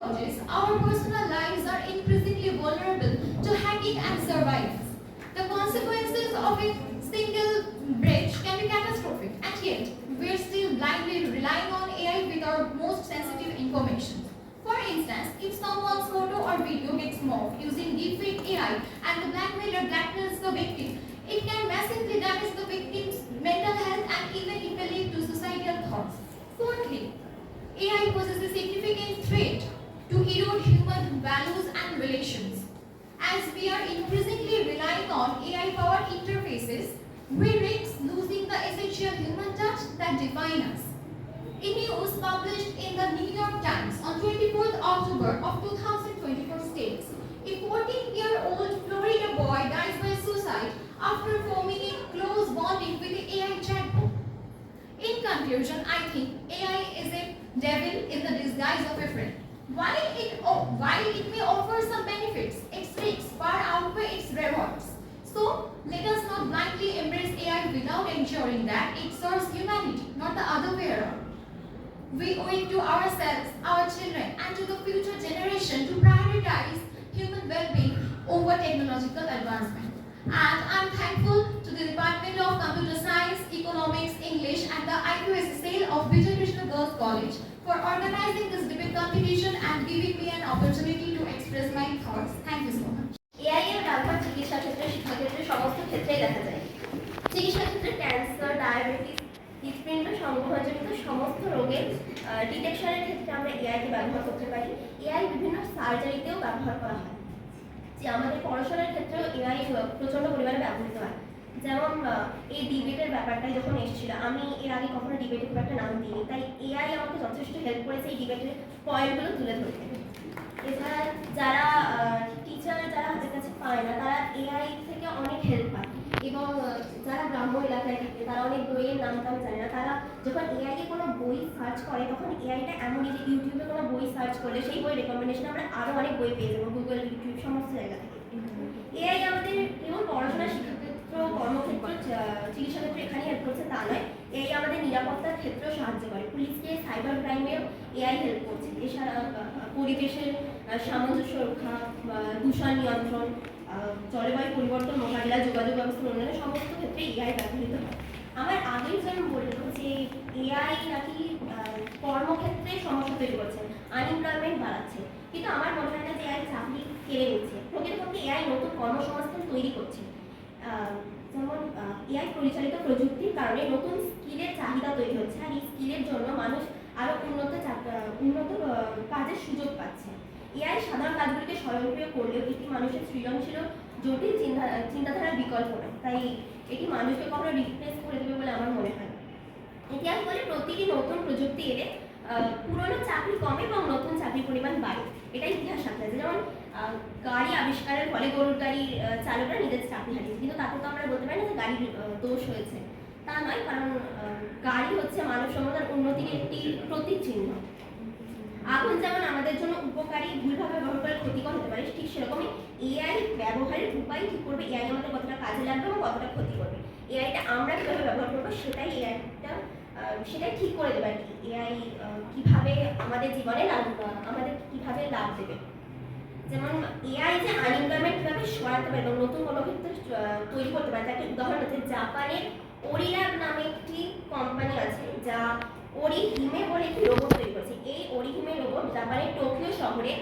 technologies, our personal lives are increasingly vulnerable to hacking and surveillance. The consequences of a single breach can be catastrophic, and yet we are still blindly relying on AI with our most sensitive information. For instance, if someone's photo or video gets morphed using deepfake AI and the blackmailer blackmails the victim, it can massively damage the victim's mental health and even it may lead to suicidal thoughts. Fourthly, AI poses a significant threat to erode human values and relations. As we are increasingly relying on AI-powered interfaces, we risk losing the essential human touch that define us. A news published in the New York Times on 24th October of 2024 states, a 14-year-old Florida boy dies by suicide after forming a close bonding with the AI chatbot. In conclusion, I think AI is a devil in the disguise of a friend. While it may offer some benefits, its risks far outweigh its rewards. So, let us not blindly embrace AI without ensuring that it serves humanity, not the other way around. We owe it to ourselves, our children, and to the future generation to prioritize human well-being over technological advancement. And I'm thankful to the Department of Computer Science, Economics, English, and the IQAC cell of Vijay Krishna Girls College for organizing this debate competition and giving me an opportunity to express my thoughts. Thank you so much. AI এর ব্যবহার চিকিৎসা ক্ষেত্রে, শিক্ষা ক্ষেত্রে সমস্ত ক্ষেত্রেই দেখা যায়। চিকিৎসা ক্ষেত্রে ক্যান্সার, ডায়াবেটিস, হৃৎপিণ্ড সংবহনজনিত সমস্ত রোগের ডিটেকশনের ক্ষেত্রে আমরা এআইকে ব্যবহার করতে পারি। এআই বিভিন্ন সার্জারিতেও ব্যবহার করা হয়। যে আমাদের পড়াশোনার ক্ষেত্রেও এআই প্রচণ্ড পরিমাণে ব্যবহৃত হয়। যেমন এই ডিবেটের ব্যাপারটাই যখন এসেছিল, আমি এর আগে কখনো ডিবেটে খুব একটা নাম দিইনি, তাই এআই আমাকে যথেষ্ট হেল্প করেছে এই ডিবেটের পয়েন্টগুলো তুলে ধরতে। এছাড়া যারা টিচার যারা হাতের কাছে পায় না, তারা এআই থেকে অনেক হেল্প পায়। এবং যারা গ্রাম্য এলাকায় থাকে, তারা অনেক বইয়ের নাম টাম জানে না, তারা যখন এআইকে কোনো বই সার্চ করে, তখন এআইটা এমনই যে ইউটিউবে কোনো বই সার্চ করলে সেই বই রেকমেন্ডেশন আমরা আরও অনেক বই পেয়ে যাবো, গুগল, ইউটিউব, সমস্ত জায়গা থেকে। এআই আমাদের কেবল পড়াশোনা, শিক্ষাক্ষেত্র, কর্মক্ষেত্র, চিকিৎসা ক্ষেত্রে এখানেই হেল্প করছে তা নয়, এআই আমাদের নিরাপত্তার ক্ষেত্রেও সাহায্য করে। পুলিশকে সাইবার ক্রাইমেও এআই হেল্প করছে। এছাড়া পরিবেশের সামঞ্জস্য রক্ষা, দূষণ নিয়ন্ত্রণ, জলবায়ু পরিবর্তন মোকাবিলা, যোগাযোগ ব্যবস্থার উন্নয়নে সমস্ত ক্ষেত্রে এআই ব্যবহৃত হয়। আমার আগের জন বলল যে এআই নাকি কর্মক্ষেত্রে সমস্যা তৈরি করছে, আনএমপ্লয়মেন্ট বাড়াচ্ছে, কিন্তু আমার মনে হয় না যে এআই চাকরি কেড়ে নিচ্ছে। প্রকৃতপক্ষে এআই নতুন কর্মসংস্থান তৈরি করছে। যেমন এআই পরিচালিত প্রযুক্তির কারণে নতুন স্কিলের চাহিদা তৈরি হচ্ছে, আর এই স্কিলের জন্য মানুষ আরও উন্নত কাজের সুযোগ পাচ্ছে। এআই সাধারণ কাজগুলিকে স্বয়ংক্রিয় করলেও এটি মানুষের সৃজনশীল জটিল চিন্তাধারার বিকল্প নয়, তাই এটি মানুষকে কখনো রিপ্লেস করে দেবে বলে আমার মনে হয় না। ইতিহাস বলে প্রতিটি নতুন প্রযুক্তি এলে পুরনো চাকরি কমে এবং নতুন চাকরির পরিমাণ বাড়ে, এটাই ইতিহাস সাথে আছে। যেমন গাড়ি আবিষ্কারের ফলে গরুর গাড়ির চালকরা নিজের চাকরি হারিয়েছে, কিন্তু তাতে তো আমরা বলতে পারি না যে গাড়ির দোষ হয়েছে, তা নয়, কারণ গাড়ি হচ্ছে মানব সভ্যতার উন্নতির একটি প্রতীক চিহ্ন। আগুন যেমন আমাদের জন্য উপকারী, ভুলভাবে ব্যবহার করে ক্ষতিকর হতে পারে, ঠিক সেরকমই এআই ব্যবহারের উপায় ঠিক করবে এআই আমাদের কতটা কাজে লাগবে এবং কতটা ক্ষতি করবে। এআইটা আমরা কীভাবে ব্যবহার করবো সেটাই ঠিক করে দেবে আর কি। এআই কীভাবে আমাদের জীবনে আমাদের কীভাবে লাভ দেবে। যেমন এআই যে আনএমপ্লয়মেন্ট কীভাবে সরাতে পারে এবং নতুন কর্মক্ষেত্র তৈরি করতে পারে, তার একটা উদাহরণ হচ্ছে জাপানের ওরিল্যাব নামে একটি কোম্পানি আছে, যা ওরিহিমে বলে একটি রোবট তৈরি করেছে। এই ওরিহিমে রোবট জাপানের টোকিও শহরে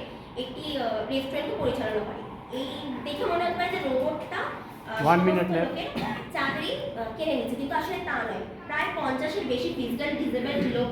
একটি রেস্টুরেন্টকে পরিচালনা করে। এই দেখে মনে হতে পারে যে রোবটটা চাকরি কেড়ে নিচ্ছে, কিন্তু আসলে তা নয়। প্রায় 50-এর বেশি ফিজিক্যাল ডিসেবলড লোক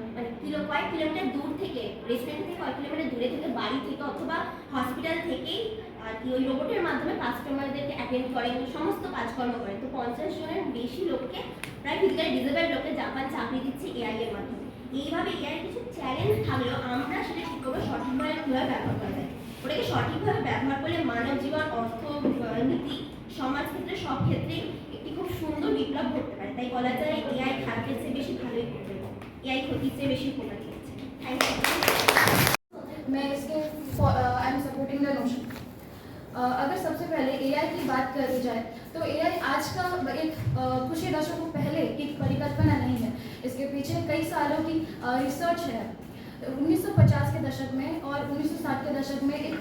মানে কয়েক কিলোমিটার দূর থেকে, রেস্টুরেন্ট থেকে কয়েক কিলোমিটার দূরে থেকে, বাড়ি থেকে অথবা হসপিটাল থেকেই আর কি ওই রোবটের মাধ্যমে কাস্টমারদেরকে অ্যাটেন্ড করেন, সমস্ত কাজকর্ম করেন। তো 50 জনের বেশি লোককে, প্রায় ফিজিক্যাল ডিসেবলড লোককে জাপান চাকরি দিচ্ছে এআই এর মাধ্যমে। এইভাবে এআই কিছু চ্যালেঞ্জ থাকলেও আমরা সেটা ঠিক করবো সঠিকভাবে কীভাবে ব্যবহার করা যায়। ওটাকে সঠিকভাবে ব্যবহার করলে মানব জীবন, অর্থনীতি, সমাজ ক্ষেত্রে সব ক্ষেত্রেই একটি খুব সুন্দর বিপ্লব ঘটতে পারে। তাই বলা যায় এআই খারাপের চেয়ে বেশি ভালোই করবে, এআই ক্ষতির চেয়ে বেশি উপকার দিচ্ছে। Thank you. मैं इसके I am supporting the notion. अगर सबसे पहले एआई की बात करी जाए तो एआई आज का एक कुछ ही दशकों पहले की परिकल्पना नहीं है, इसके पीछे कई सालों की रिसर्च है। 1950 के दशक में 1960 के दशक में एक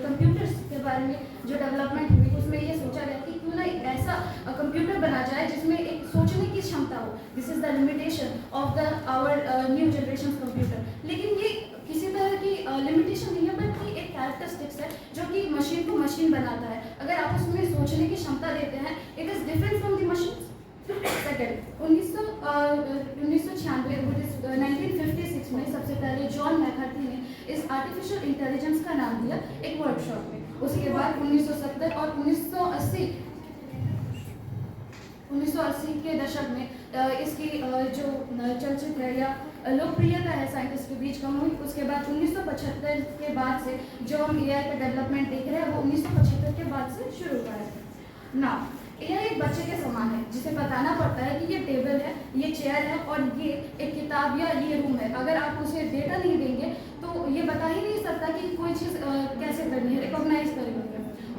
कंप्यूटर्स के बारे में जो डेवलपमेंट हुई उसमें ये सोचा गया कि क्यों ना एक ऐसा कंप्यूटर बना जाए जिसमें एक सोचने की क्षमता हो. This is the limitation of the our new generation computer. लेकिन ये किसी तरह की लिमिटेशन नहीं है बल्कि एक कैरेक्टरिस्टिक्स है जो कि मशीन को मशीन बनाता है. अगर आप उसमें सोचने की क्षमता देते हैं, it is different from the machine. Second 1996 1956 में सबसे पहले जॉन मैकार्थी ने इस आर्टिफिशियल इंटेलिजेंस का नाम दिया एक वर्कशॉप में. उसके बाद 1970 और 1980 के दशक में इसकी जो चलचित्र है या लोकप्रियता है साइंटिस्ट के बीच कम हुई. उसके बाद 1975 के बाद से जो हम एआई का डेवलपमेंट देख रहे हैं वो 1975 के बाद से शुरू हुआ है. ना एआई एक बच्चे के समान है जिसे बताना पड़ता है कि ये टेबल है, ये चेयर है और ये एक किताब या ये रूम है. अगर आप उसे डेटा नहीं देंगे तो ये बता ही नहीं सकता कि कोई चीज़ कैसे करनी है, रिकॉग्नाइज करेंगे.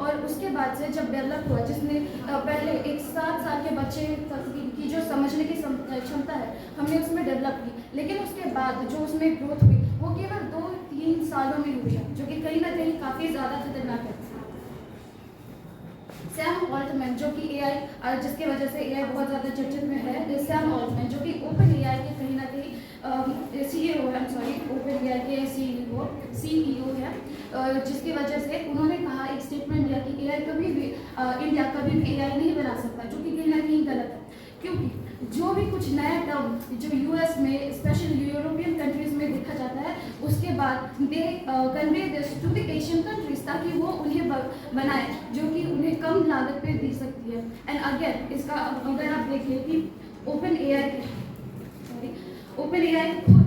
और उसके बाद से जब डेवलप हुआ, जिसने पहले एक 7 साल के बच्चे तक की जो समझने की क्षमता है हमने उसमें डेवलप की, लेकिन उसके बाद जो उसमें ग्रोथ हुई वो केवल 2-3 सालों में हुई है, जो कि कहीं ना कहीं काफ़ी ज़्यादा खतरनाक है. सैम ऑल्टमैन जो कि एआई जिसके वजह से एआई बहुत ज़्यादा चर्चित में है, सैम ऑल्टमैन जो कि ओपन एआई के कहीं ना कहीं सीईओ है, ओपन एआई के सीईओ है, जिसकी वजह से उन्होंने कहा, एक स्टेटमेंट दिया कि एआई कभी भी इंडिया कभी भी एआई नहीं बना सकता, जो कि कहीं ना कहीं गलत है. क्योंकि जो भी कुछ नया टर्म जो यूएस में स्पेशली यूरोपियन कंट्रीज में देखा जाता है उसके बाद they convey this to the Asian countries ताकि वो उन्हें बनाए जो कि उन्हें कम लागत पे दी सकती है. एंड अगेन इसका अगर आप देखिए कि ओपन एआई खुद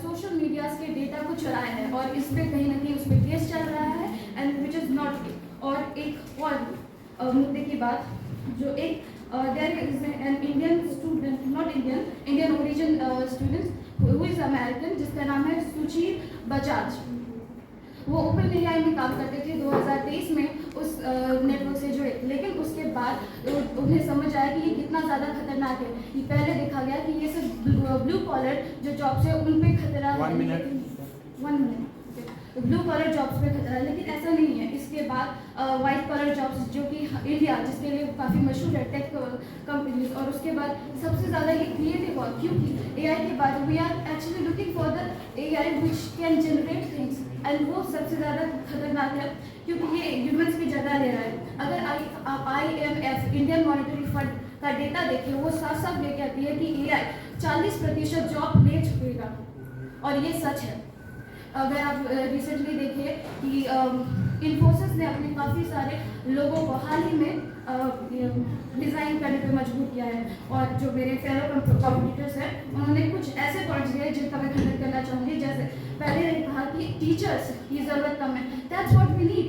सोशल मीडिया के डेटा को चुराया है और इस पर कहीं ना कहीं उस पर केस चल रहा है एंड विच इज़ नॉट. और एक और मुद्दे की बात जो एक there is an Indian student, not Indian origin student who is American, जिसका नाम है सुचीर बजाज. वो ओपन एआई में काम करते थे 2023 में उस नेटवर्क से जुड़े, लेकिन उसके बाद उन्हें समझ आया कि ये कितना ज़्यादा खतरनाक है. ये पहले देखा गया कि ये सिर्फ ब्लू कॉलर जो जॉब्स है उन पे खतरा है, 1 मिनट ब्लू कॉलर जॉब्स पे खतरा है, लेकिन ऐसा नहीं है. इसके बाद वाइट कॉलर जॉब्स जो कि इंडिया जिसके लिए काफ़ी मशहूर है टेक कंपनीज, और उसके बाद सबसे ज़्यादा ये क्रिएटिव वर्क, क्योंकि एआई के बाद we are actually looking for the AI which can generate things and वो सबसे ज़्यादा खतरनाक है क्योंकि ये ह्यूमंस की जगह ले रहा है. अगर आप IMF इंडियन मॉनेटरी फंड का डेटा देखिए वो साफ साफ लेके आती है कि एआई 40% जॉब ले चुकेगा और ये सच है. अगर आप रिसेंटली देखिए कि इन्फोसिस ने अपने काफ़ी सारे लोगों को हाल ही में डिज़ाइन करने पे मजबूर किया है, और जो मेरे फेलो कॉम्पिटिटर्स हैं उन्होंने कुछ ऐसे पॉइंट्स दिए जिनका मैं खंडन करना चाहूँगी. जैसे पहले ने कहा कि टीचर्स की ज़रूरत कम है. That's what we need.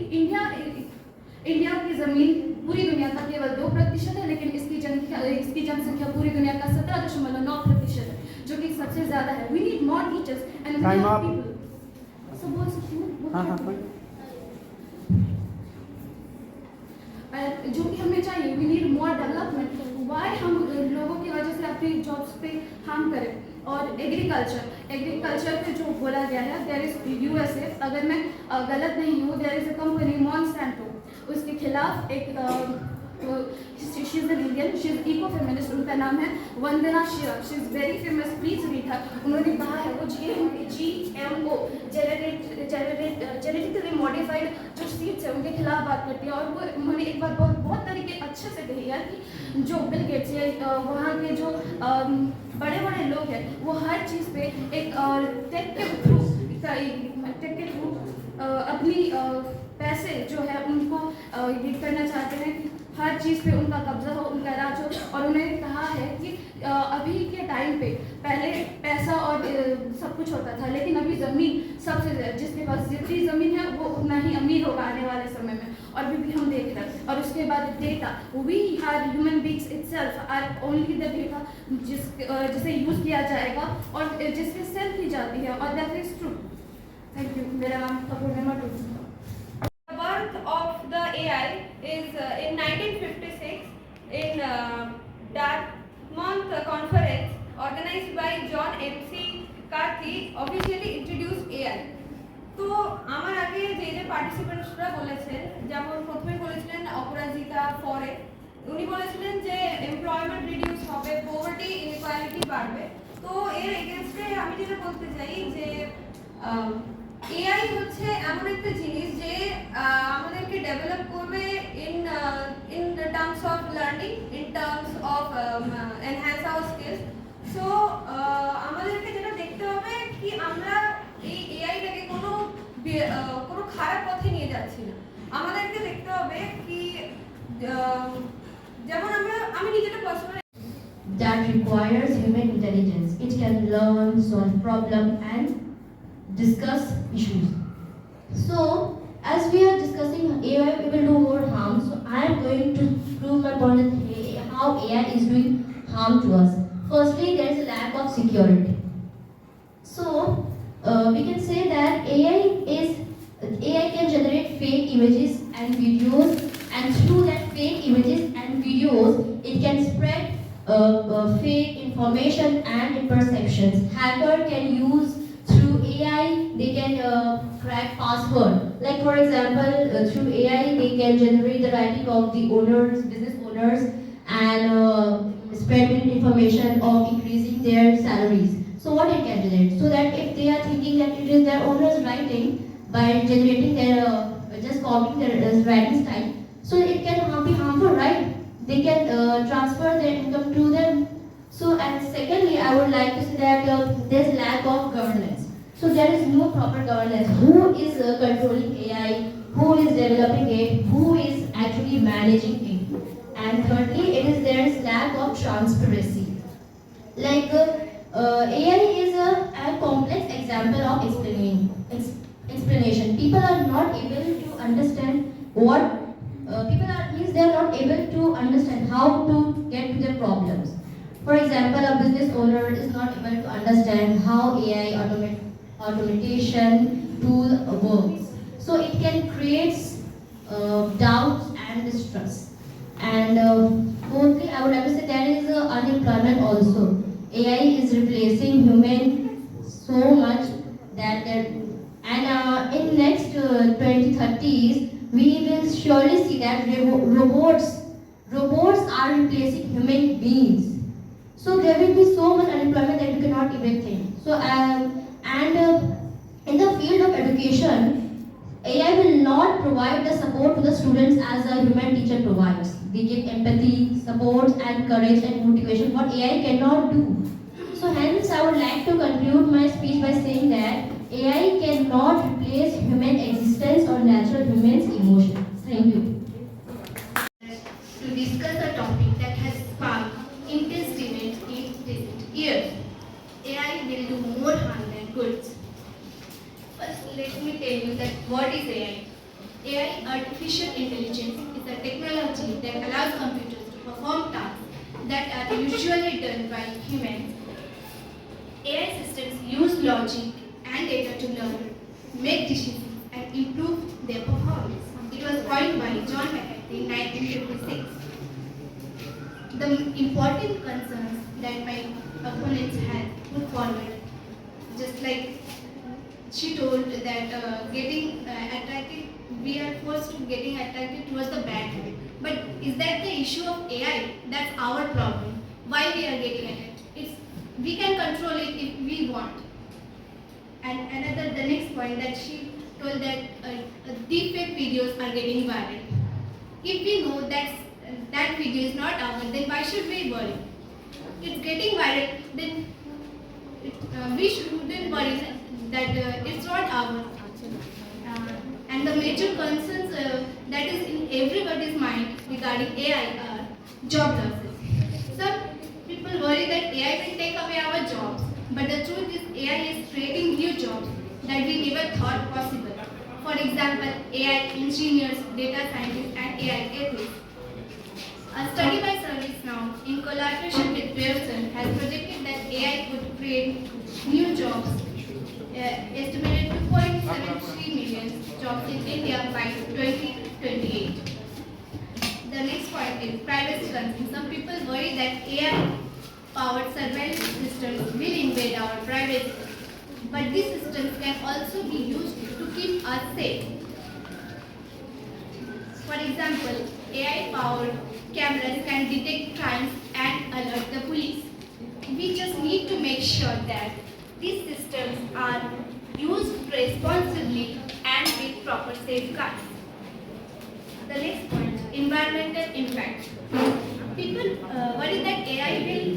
India की ज़मीन पूरी दुनिया का केवल 2% है, लेकिन इसकी जनसंख्या पूरी दुनिया का 17.9% है, जो कि सबसे ज़्यादा है. We need more teachers and more people. सब बोल सकती हूँ जो कि हमें चाहिए. We need more development. Why हम लोगों की वजह से अपनी जॉब्स पे हार्म करें. और एग्रीकल्चर पे जो बोला गया है, देयर इज USA, अगर मैं गलत नहीं हूँ, there is a company Monsanto, उसके खिलाफ एक she is an Indian, she is eco feminist, उनका नाम है Vandana Shivam. She is very famous, please read her. उन्होंने कहा है वो GMO जेनेटिकली मॉडिफाइड जो सीड्स है उनके खिलाफ बात करती है. और वो उन्होंने एक बात बहुत तरीके अच्छे से कही है कि जो बिल गेट्स या वहाँ के जो बड़े लोग हैं वो हर चीज़ पे एक टेक के थ्रू अपनी पैसे जो है उनको ये करना चाहते हैं कि हर चीज़ पे उनका कब्जा हो, उनका राज हो. और उन्होंने कहा है कि अभी के टाइम पे पहले पैसा और सब कुछ होता था, लेकिन अभी ज़मीन सबसे, जिसके पास जितनी ज़मीन है वो उतना ही अमीर होगा आने वाले समय में. और भी हम देख रहे हैं. और उसके बाद data, we are human beings itself are only the data जिसे यूज़ किया जाएगा और जिससे सेल की जाती है, और that is true. Thank you. मेरा नाम कपूर नंबर 2. The birth of the AI is in 1956 in Dartmouth conference organized by John M.C. Carthy officially introduced AI. তো আমার পার্টিসিপেন্টসরা বলেছেন, যেমন প্রথমে বলেছিলেন অপরাজিতা ফরে, উনি বলেছিলেন যে এমপ্লয়মেন্ট রিডিউস হবে, পভার্টি ইনইকুয়ালিটি বাড়বে। তো এর এগেনস্টে আমি যেটা বলতে চাই যে এআই হচ্ছে এমন একটা জিনিস যে আমাদেরকে ডেভেলপ করবে in terms of learning, in terms of enhance our skills. So আমাদেরকে যেটা দেখতে হবে কি আমরা এই এআইটাকে কোনো খারাপ পথে নিয়ে যাচ্ছি না। আমাদেরকে দেখতে হবে কি যেমন আমি নিজেটা personally that requires human intelligence. It can learn, solve problems, and discuss issues. So, as we are discussing AI will do more harm, so I am going to prove my point that how AI is doing harm to us. Firstly, there is a lack of security. So, we can say that AI can generate fake images and videos, and through that fake images and videos, it can spread fake information and imperceptions. Hacker can use through AI, they can crack password. Like for example, through AI, they can generate the writing of the owners, business owners, and spread information of increasing their salaries. So what it can generate? So that if they are thinking that it is their owner's writing, by generating their just copying their writing style, so it can be harmful, right? They can transfer their income to them. So, and secondly, I would like to say that there's lack of governance. So there is no proper governance. Who is controlling AI? Who is developing it? Who is actually managing it? And thirdly, there is lack of transparency. Like AI is a complex example of explanation. People are not able to understand what they are not able to understand how to get to their problems. For example, a business owner is not able to understand how AI automation tool works. So it can create doubts and distrust. And fourthly, I would like to say there is unemployment also. AI is replacing human so much that in next 2030s, we will surely see that robots are replacing human beings. So there will be so much unemployment that you cannot even think. So in the field of education, AI will not provide the support to the students as a human teacher provides. They give empathy, support, and courage and motivation what AI cannot do. So hence, I would like to conclude my speech by saying that AI cannot replace human existence or natural human's emotions. Thank you. To discuss a topic that has sparked intense debate in recent years. AI will do more harm than good. First, let me tell you that what is AI? AI, artificial intelligence, is a technology that allows computers to perform tasks that are usually done by humans. AI systems use logic and data to learn, make decisions, and improve their performance. It was coined by John McAfee in 1956. The important concerns that my opponents had put forward, just like she told that we are forced to getting attracted towards the bad habit. But is that the issue of AI? That's our problem. Why we are getting attracted? We can control it if we want. And the next point that she told that deepfake videos are getting viral. If we know that video is not ours, then why should we worry? It's getting viral, then we shouldn't worry that it's not ours. And the major concerns that is in everybody's mind regarding AI are job losses. Some people worry that AI will take away our jobs, but the truth is AI is creating new jobs that we never thought possible. For example, AI engineers, data scientists, and AI ethics. A study by ServiceNow in collaboration with Pearson has projected that AI could create new jobs, estimated 2.73 million jobs in India by 2028. The next point is privacy concerns. Some people worry that AI-powered surveillance systems will invade our privacy, but these systems can also be used to keep us safe. example, AI-powered cameras can detect crimes and alert the police. We just need to make sure that these systems are used responsibly and with proper safeguards. The next point, environmental impact. People worry that AI will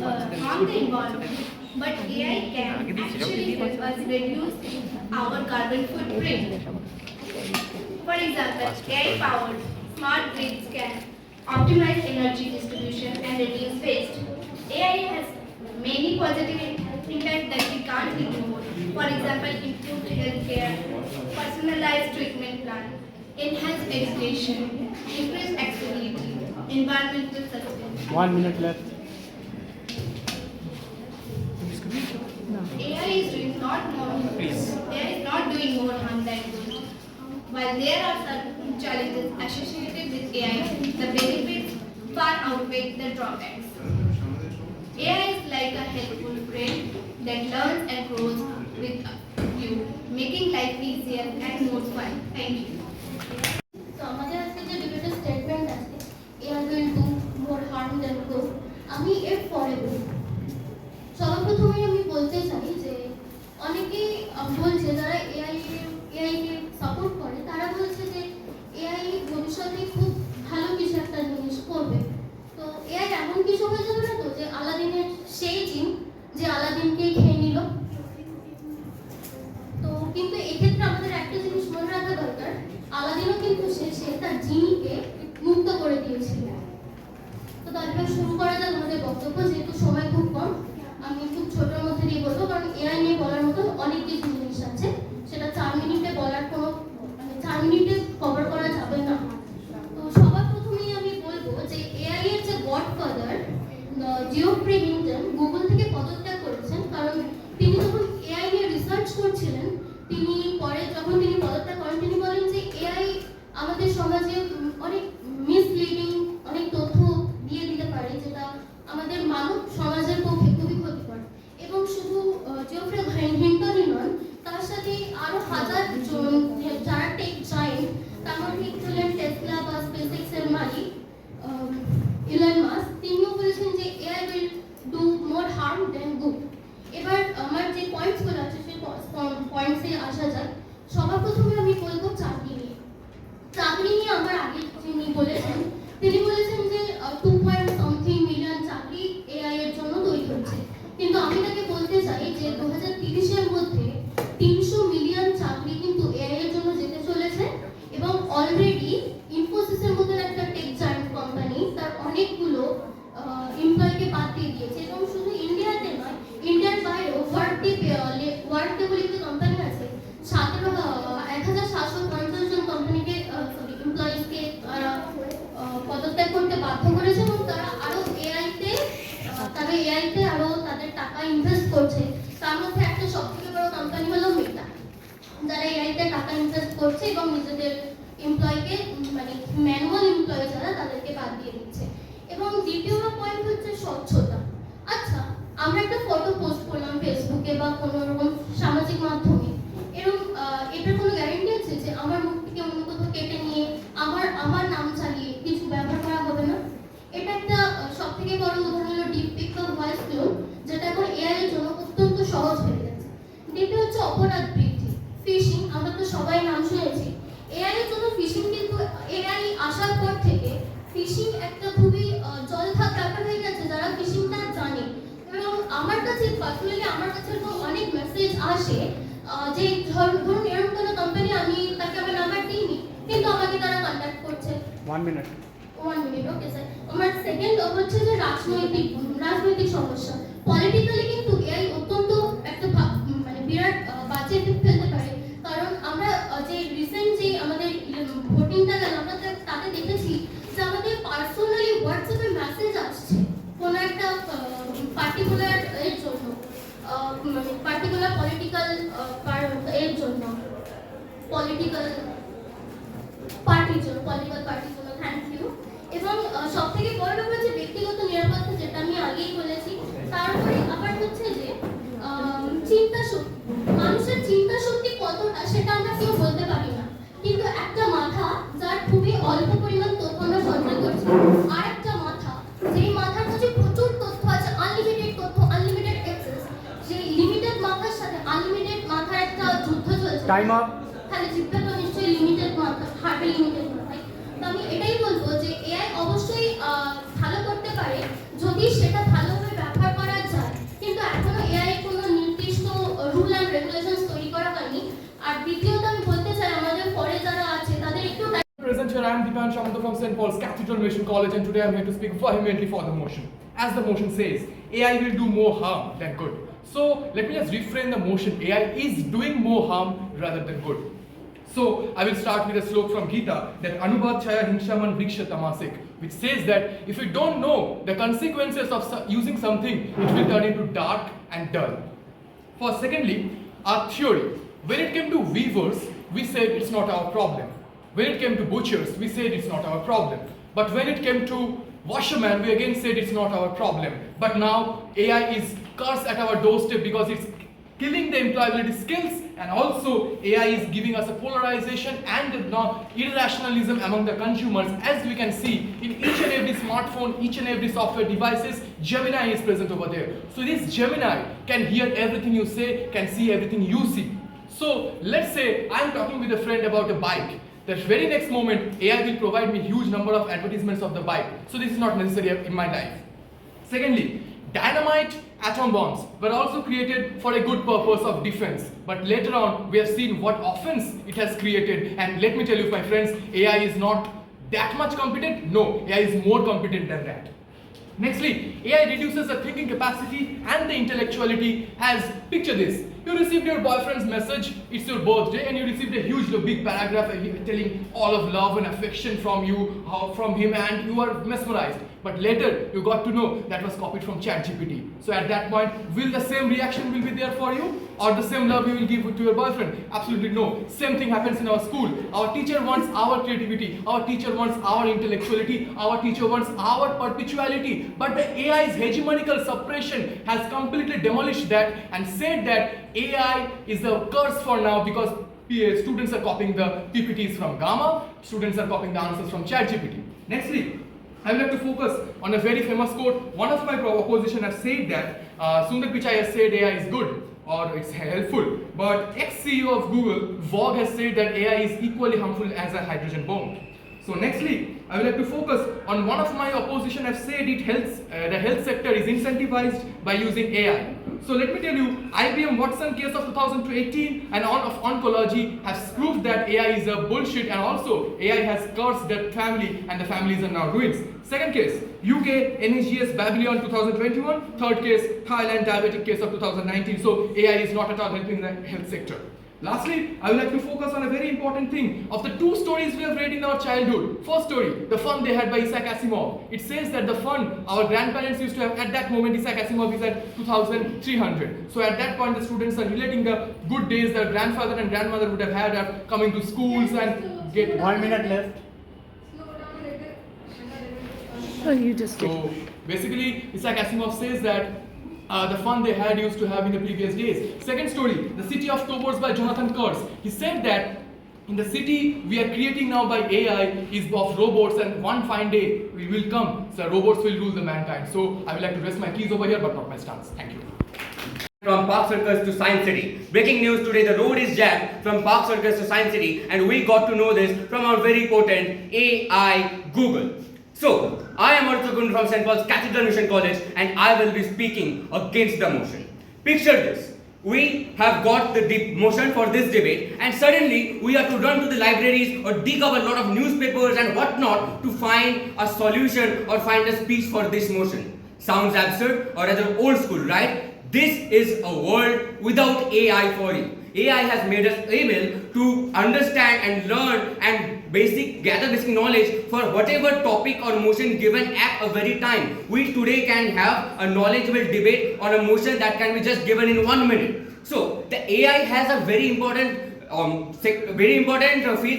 harm the environment, but AI can actually help us reduce our carbon footprint. For example, AI-powered smart grids can optimize energy distribution and reduce waste. AI has many positive impacts that we can't ignore. For example, improved healthcare, personalized treatment plan, enhanced education, increased accessibility, environmental sustainability. 1 minute left. AI is not doing more harm than good. While there are certain challenges associated with AI, the benefits far outweigh the drawbacks. AI is like a helpful friend that learns and grows with you, making life easier and more fun. Thank you. তো আমাদের আজকে যে ডিবেটের statement আছে AI will do more harm than good, আমি এর পরে বলব। সবার প্রথমেই আমি বলতে চাই যে অনেকেই বলছে যারা এআইকে সাপোর্ট করে তারা বলছে যে এআই ভবিষ্যতে খুব ভালো কিছু একটা জিনিস করবে। তো এআই এমন কিছু হয়ে যাবে না তো যে আলাদিনের সেই জিন যে আলাদিনকেই খেয়ে নিল। তো কিন্তু এক্ষেত্রে আমাদের একটা জিনিস মনে রাখা দরকার, আলাদিনও কিন্তু সে তার জিনকে মুক্ত করে দিয়েছিল। তো তারপরে শুরু করা যাক আমাদের বক্তব্য, যেহেতু সময় খুব কম আমি খুব ছোটোর মধ্যে দিয়ে বলবো, কারণ এআই নিয়ে বলার মতো অনেক কিছু জিনিস আছে, সেটা 4 মিনিটে বলার কোনো 4 মিনিটে কভার করা যাবে না। তো সবার প্রথমেই আমি বলবো যে এআই এর যে গডফাদার জিওফ্রি হিন্টন গুগল থেকে পদত্যাগ করেছেন, কারণ তিনি যখন এআই নিয়ে রিসার্চ করছিলেন তিনি পরে যখন তিনি পদত্যাগ করেন তিনি বলেন যে এআই আমাদের সমাজে অনেক মিসলিডিং অনেক তথ্য দিয়ে দিতে পারে যেটা আমাদের মানব সমাজের পক্ষে খুবই ক্ষতিকর। এবং শুধু জিওফ্রি হিন্টনই নন, তার সাথে আরো হাজার জন যারা টেক জায়েন্ট, তার মধ্যে ছিলেন টেসলা বা স্পেসএক্স এর মালিক ইলন মাস্ক, তিনিও বলেছেন যে AI will do more harm than good. এবার আমার যে পয়েন্টসগুলো আছে সেই পয়েন্টসে আসা যাক। সবার প্রথমে আমি বলবো চাকরি নিয়ে। চাকরি নিয়ে আমার আগে যিনি বলেছেন তিনি বলেছেন যে 2.something মিলিয়ন চাকরি এআই এর জন্য তৈরি হচ্ছে, কিন্তু আমি তাকে বলতে চাই যে 2030 এর মধ্যে 300 মিলিয়ন চাকরি কিন্তু এআই এর জন্য যেতে চলেছে। এবং অলরেডি ইনফোসিসের মতো একটা টেক জায়ান্ট কোম্পানি তার অনেকগুলো এমপ্লয়িকে বাদ দিয়ে দিয়েছে। এবং শুধু ইন্ডিয়াতে নয়, ইন্ডিয়ার বাইরেও ওয়ার্কডে বলে একটা কোম্পানি আছে, 1750 জন কোম্পানিকে এমপ্লয়িজকে পদত্যাগ করতে বাধ্য করেছে এবং তারা আরো এআইতে আরো তাদের টাকা ইনভেস্ট করছে। তার মধ্যে একটা সবথেকে বড় কোম্পানি হলো মেটা, যারা এআইতে টাকা ইনভেস্ট করছে এবং নিজেদের এমপ্লয়িকে মানে ম্যানুয়াল এমপ্লয়ি যারা তাদেরকে বাদ দিয়ে দিচ্ছে। এবং দ্বিতীয় পয়েন্ট হচ্ছে স্বচ্ছতা। আচ্ছা, আমরা একটা ফটো পোস্ট করলাম ফেসবুকে বা কোনো রকম সামাজিক মাধ্যমে, এরকম এটার কোনো গ্যারান্টি আছে যে আমার মুখ থেকে অন্য কোথাও কেটে নিয়ে আমার নাম চালিয়ে কিছু ব্যবহার করা হবে না? এটা একটা সবথেকে বড় উদাহরণ হলো ডিপফেক বা ভয়েস ক্লোন, যেটা এখন এআই এর জন্য অত্যন্ত সহজ হয়ে গেছে। দ্বিতীয় হচ্ছে অপরাধ বৃদ্ধি, ফিশিং। আমরা তো সবাই নাম শুনেছি। এআই এর জন্য ফিশিং কিন্তু এআই আসার পর থেকে ফিশিং একটা খুবই জলখাত ব্যাপার হয়ে গেছে, যারা ফিশিংটা জানে। এবং আমার কাছে পার্সোনালি আমার কাছে অনেক মেসেজ আসে যে ধরুন এরকম কোনো কোম্পানি, আমি তাকে আমার নাম্বার দিইনি কিন্তু আমাকে তারা কন্ট্যাক্ট করছে। 1 minute. 1 minute, okay sir. আমার সেকেন্ড হচ্ছে যে রাজনৈতিক সমস্যা। পলিটিক্যালি কিন্তু এআই অত্যন্ত একটা মানে বিরাট বাজে এফেক্ট ফেলতে পারে, কারণ আমরা যে রিসেন্ট যে আমাদের ভোটিংটা গেল আমরা তাতে দেখেছি যে আমাদের পার্সোনালি হোয়াটসঅ্যাপে মেসেজ আসছে কোনো একটা পার্টিকুলার এর জন্য, মানে পার্টিকুলার পলিটিক্যাল এর জন্য, পলিটিক্যাল পার্টির জন্য। Thank you. এবং সব থেকে বড় ব্যাপার হচ্ছে ব্যক্তিগত নিরাপত্তা, যেটা আমি আগেই বলেছি। তারপরে আবার হচ্ছে যে চিন্তা শক্তি, মানুষের চিন্তা শক্তি কতটা সেটা আমরা কেউ বলতে পারি না, কিন্তু একটা মাথা যার খুবই অল্প পরিমাণ তথ্য Time up. তাহলে জিপটা তো নিশ্চয়ই লিমিটেড হার্ডে লিমিটেড হয়। তো আমি এটাই বলবো যে এআই অবশ্যই ভালো করতে পারে যদি সেটা ভালোভাবে ব্যবহার করা যায়, কিন্তু এখনো এআই কোনো নির্দিষ্ট রুল অ্যান্ড রেগুলেশনস তৈরি করা হয়নি। আর দ্বিতীয়ত আমি বলতে চাই আমাদের পরে যারা আছে তাদের একটু Present here, I am Dipan Shamanta from St. Paul's Cathedral Mission College, and today I am here to speak vehemently for the motion. As the motion says, AI will do more harm than good. So let me just reframe the motion. AI is doing more harm rather than good. So I will start with a slok from Gita, that Anubhav Chaya Hingshaman Vriksha Tamasik, which says that if you don't know the consequences of using something, it will turn into dark and dull. For secondly, our theory. When it came to weavers, we said it's not our problem. When it came to butchers, we said it's not our problem. But when it came to washerman, we again said it's not our problem. But now AI is cursed at our doorstep because it's killing the employability skills, and also AI is giving us a polarization and irrationalism among the consumers. As we can see in each and every smartphone, each and every software devices, Gemini is present over there. So this Gemini can hear everything you say, can see everything you see. So let's say I'm talking with a friend about a bike. The very next moment, AI will provide me huge number of advertisements of the bike. So this is not necessary in my life. Secondly, dynamite atom bombs were also created for a good purpose of defense. But later on, we have seen what offense it has created. And let me tell you, my friends, AI is not that much competent. No, AI is more competent than that. Nextly, AI reduces the thinking capacity and the intellectuality. As picture this. You received your boyfriend's message, it's your birthday, and you received a huge big paragraph telling all of love and affection from him, and you are mesmerized. But later you got to know that was copied from ChatGPT. So at that point, will the same reaction will be there for you, or the same love you will give to your boyfriend? Absolutely no. Same thing happens in our school. Our teacher wants our creativity, our teacher wants our intellectuality, our teacher wants our perpetuality. But the AI's hegemonical suppression has completely demolished that and said that AI is a curse for now because students are copying the PPTs from Gamma, students are copying the answers from ChatGPT. Nextly, I would like to focus on a very famous quote. One of my opposition has said that Sundar Pichai has said AI is good or it's helpful, but ex-CEO of Google, Vogue, has said that AI is equally harmful as a hydrogen bomb. So nextly, I would like to focus on one of my opposition have said the health sector is incentivized by using AI. So let me tell you, IBM Watson case of 2018 and all of oncology has proved that AI is a bullshit, and also AI has cursed that family and the families are now ruins. Second case, UK NHS Babylon 2021. Third case, Thailand diabetic case of 2019. So AI is not at all helping the health sector. Lastly, I would like to focus on a very important thing of the two stories we have read in our childhood. First story, the fun they had by Isaac Asimov. It says that the fun our grandparents used to have at that moment, Isaac Asimov is at 2300. So at that point, the students are relating the good days their grandfather and grandmother would have had of coming to schools and get 1 minute left. So basically, Isaac Asimov says that the fun they had used to have in the previous days. Second story, The City of Tobors by Jonathan Kurtz. He said that in the city we are creating now by AI is of robots, and one fine day we will come, so robots will rule the mankind. So I would like to rest my keys over here, but not my stance. Thank you. From Park Circus to Science City. Breaking news today, the road is jammed from Park Circus to Science City, and we got to know this from our very potent AI Google. So, I am Arthur from St. Paul's Cathedral Mission College, and I will be speaking against the motion. Picture this. We have got the motion for this debate, and suddenly we have to run to the libraries or dig up a lot of newspapers and whatnot to find a solution or find a speech for this motion. Sounds absurd or rather old school, right? This is a world without AI for you. AI has made us able to understand and learn and gather basic knowledge for whatever topic or motion given at a very time. We today can have a knowledgeable debate on a motion that can be just given in 1 minute. So the AI has a very important field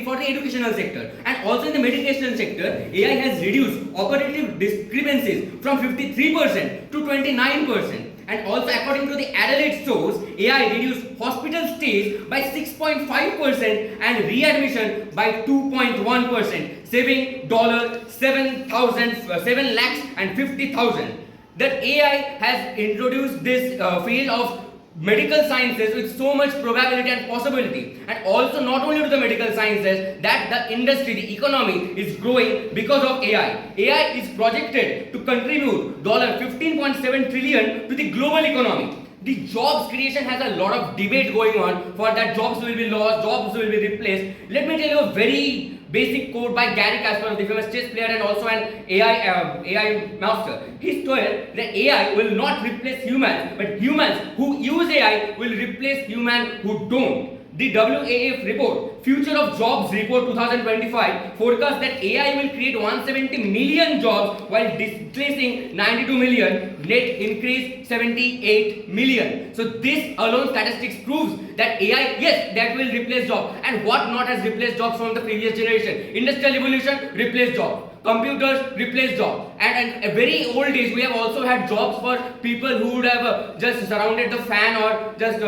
for the educational sector, and also in the medication sector. AI has reduced operative discrepancies from 53% to 29%. And also, according to the Adelaide source, AI reduced hospital stays by 6.5% and readmission by 2.1%, saving $7,50,000. That AI has introduced this field of medical sciences with so much probability and possibility, and also not only to the medical sciences, that the industry, the economy is growing because of AI. AI is projected to contribute $15.7 trillion to the global economy. The jobs creation has a lot of debate going on for that jobs will be lost, jobs will be replaced. Let me tell you a very basic quote by Gary Kasparov, the famous chess player and also an AI master. He told that AI will not replace humans, but humans who use AI will replace humans who don't. The WAF report, Future of Jobs Report 2025, forecasts that AI will create 170 million jobs while displacing 92 million, net increase 78 million. So this alone statistics proves that AI, yes, that will replace jobs. And what not has replaced jobs from the previous generation? Industrial revolution, replaced jobs. Computers replace jobs, and in very old days we have also had jobs for people who would have just surrounded the fan or just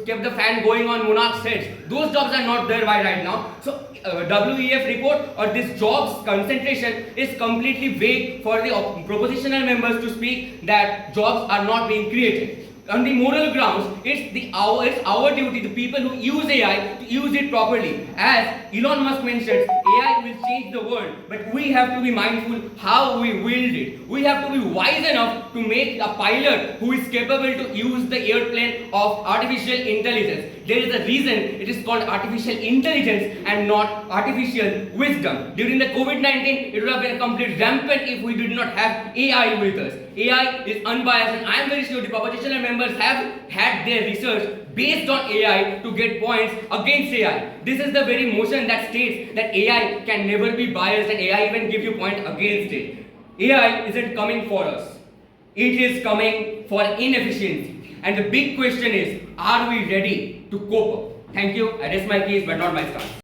kept the fan going on monarchs' heads. Those jobs are not there right now. So WEF report or this jobs concentration is completely vague for the propositional members to speak that jobs are not being created. On the moral grounds, it's our duty, the people who use AI, to use it properly. As Elon Musk mentions, AI will change the world, but we have to be mindful how we wield it. We have to be wise enough to make a pilot who is capable to use the airplane of artificial intelligence. There is a reason it is called artificial intelligence and not artificial wisdom. During the COVID-19, it would have been a complete rampant if we did not have AI with us. AI is unbiased, and I am very sure the propositional members have had their research based on AI to get points against AI. This is the very motion that states that AI can never be biased and AI even give you point against it. AI isn't coming for us. It is coming for inefficiency. And the big question is, are we ready to cope up? Thank you. I rest my case, but not my stance.